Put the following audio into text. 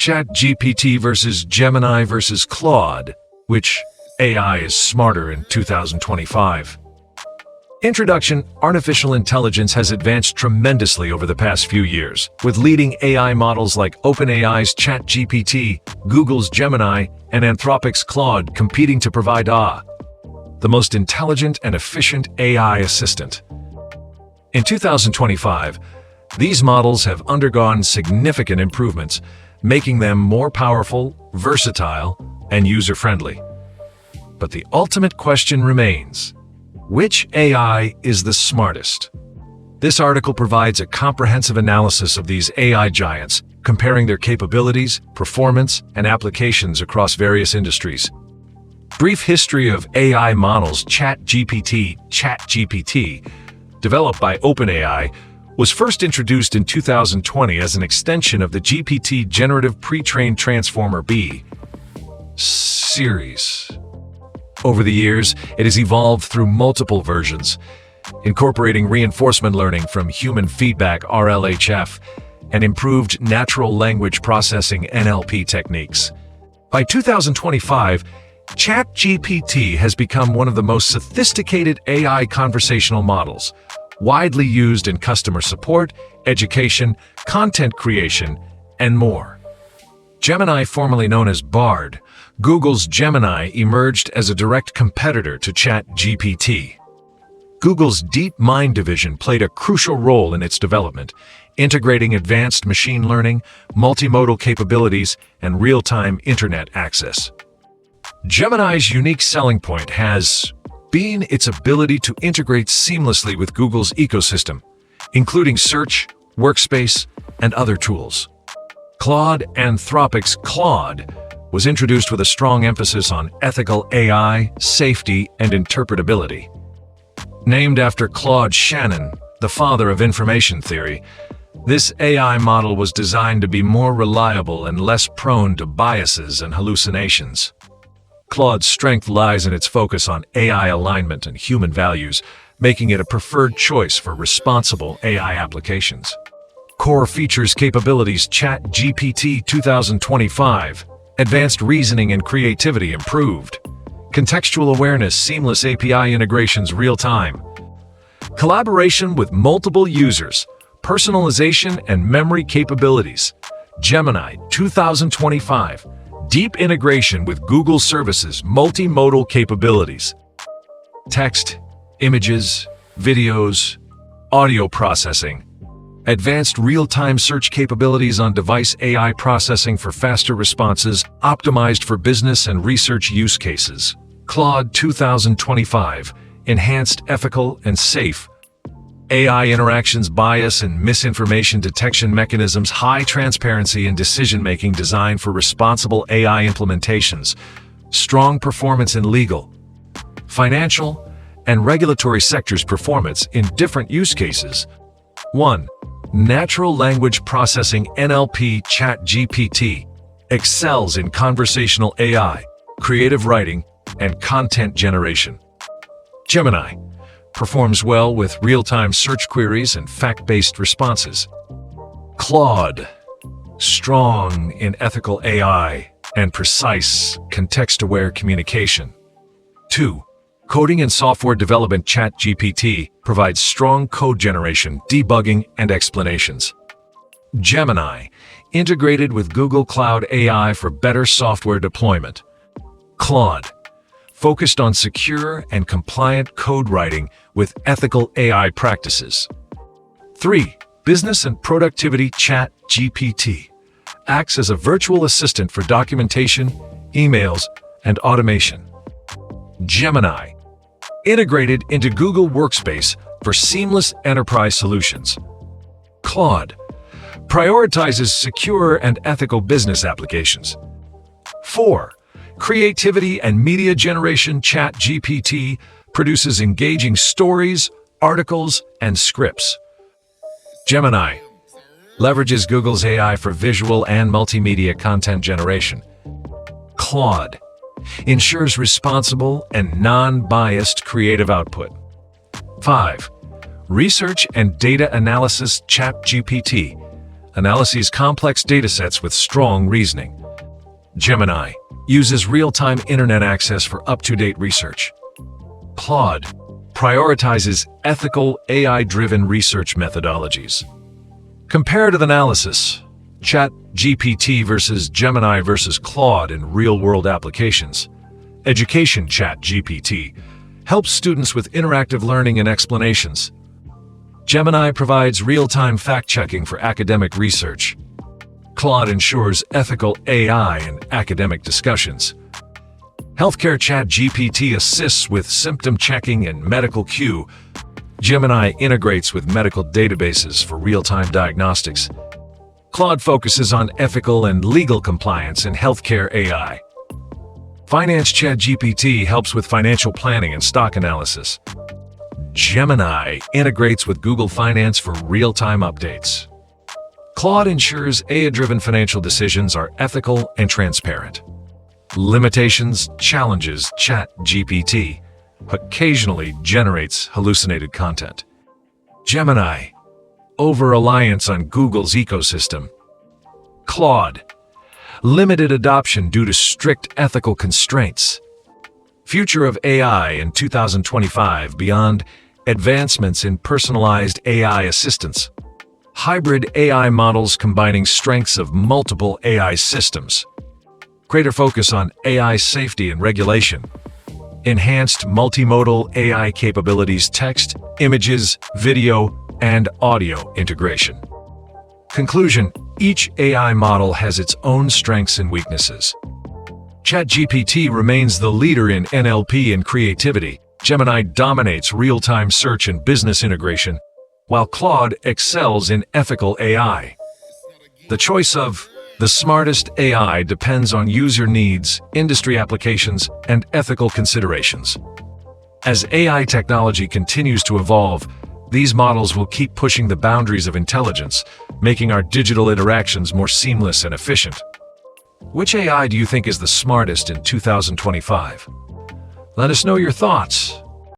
ChatGPT versus Gemini versus Claude. Which AI is smarter in 2025? Introduction: artificial intelligence has advanced tremendously over the past few years, with leading AI models like OpenAI's ChatGPT, Google's Gemini, and Anthropic's Claude competing to provide the most intelligent and efficient AI assistant. In 2025, these models have undergone significant improvements, making them more powerful, versatile, and user-friendly. But the ultimate question remains: which AI is the smartest? This article provides a comprehensive analysis of these AI giants, comparing their capabilities, performance, and applications across various industries. Brief history of AI models. ChatGPT, developed by OpenAI, was first introduced in 2020 as an extension of the GPT Generative Pre-trained Transformer B series. Over the years, it has evolved through multiple versions, incorporating reinforcement learning from human feedback (RLHF) and improved natural language processing (NLP) techniques. By 2025, ChatGPT has become one of the most sophisticated AI conversational models, widely used in customer support, education, content creation, and more. Gemini, formerly known as Bard, Google's Gemini, emerged as a direct competitor to ChatGPT. Google's DeepMind division played a crucial role in its development, integrating advanced machine learning, multimodal capabilities, and real-time internet access. Gemini's unique selling point has been its ability to integrate seamlessly with Google's ecosystem, including search, workspace, and other tools. Claude, Anthropic's Claude, was introduced with a strong emphasis on ethical AI, safety, and interpretability. Named after Claude Shannon, the father of information theory, this AI model was designed to be more reliable and less prone to biases and hallucinations. Claude's strength lies in its focus on AI alignment and human values, making it a preferred choice for responsible AI applications. Core features capabilities. ChatGPT 2025. Advanced reasoning and creativity improved. Contextual awareness, seamless API integrations, real-time. Collaboration with multiple users, personalization and memory capabilities. Gemini 2025. Deep integration with Google services, multimodal capabilities. Text, images, videos, audio processing. Advanced real-time search capabilities on device AI processing for faster responses, optimized for business and research use cases. Claude 2025. Enhanced ethical and safe AI interactions, bias and misinformation detection mechanisms, high transparency and decision-making designed for responsible AI implementations. Strong performance in legal, financial, and regulatory sectors. Performance in different use cases. 1. Natural language processing (NLP). ChatGPT excels in conversational AI, creative writing, and content generation. Gemini performs well with real-time search queries and fact-based responses. Claude, strong in ethical AI and precise, context-aware communication. 2. Coding and software development. ChatGPT provides strong code generation, debugging, and explanations. Gemini, integrated with Google Cloud AI for better software deployment. Claude, focused on secure and compliant code writing with ethical AI practices. 3. Business and productivity. ChatGPT acts as a virtual assistant for documentation, emails, and automation. Gemini, integrated into Google Workspace for seamless enterprise solutions. Claude, prioritizes secure and ethical business applications. 4. Creativity and media generation. ChatGPT produces engaging stories, articles, and scripts. Gemini leverages Google's AI for visual and multimedia content generation. Claude ensures responsible and non-biased creative output. 5. Research and data analysis. ChatGPT analyses complex datasets with strong reasoning. Gemini uses real-time internet access for up-to-date research. Claude prioritizes ethical, AI-driven research methodologies. Comparative analysis: ChatGPT versus Gemini versus Claude in real-world applications. Education: ChatGPT helps students with interactive learning and explanations. Gemini provides real-time fact-checking for academic research. Claude ensures ethical AI in academic discussions. Healthcare: ChatGPT assists with symptom checking and medical queue. Gemini integrates with medical databases for real-time diagnostics. Claude focuses on ethical and legal compliance in healthcare AI. Finance: ChatGPT helps with financial planning and stock analysis. Gemini integrates with Google Finance for real-time updates. Claude ensures AI-driven financial decisions are ethical and transparent. Limitations, challenges: ChatGPT occasionally generates hallucinated content. Gemini: over-reliance on Google's ecosystem. Claude: limited adoption due to strict ethical constraints. Future of AI in 2025 beyond advancements in personalized AI assistance. Hybrid AI models combining strengths of multiple AI systems. Greater focus on AI safety and regulation. Enhanced multimodal AI capabilities: text, images, video, and audio integration. Conclusion: each AI model has its own strengths and weaknesses. ChatGPT remains the leader in NLP and creativity. Gemini dominates real-time search and business integration, while Claude excels in ethical AI. The choice of the smartest AI depends on user needs, industry applications, and ethical considerations. As AI technology continues to evolve, these models will keep pushing the boundaries of intelligence, making our digital interactions more seamless and efficient. Which AI do you think is the smartest in 2025? Let us know your thoughts.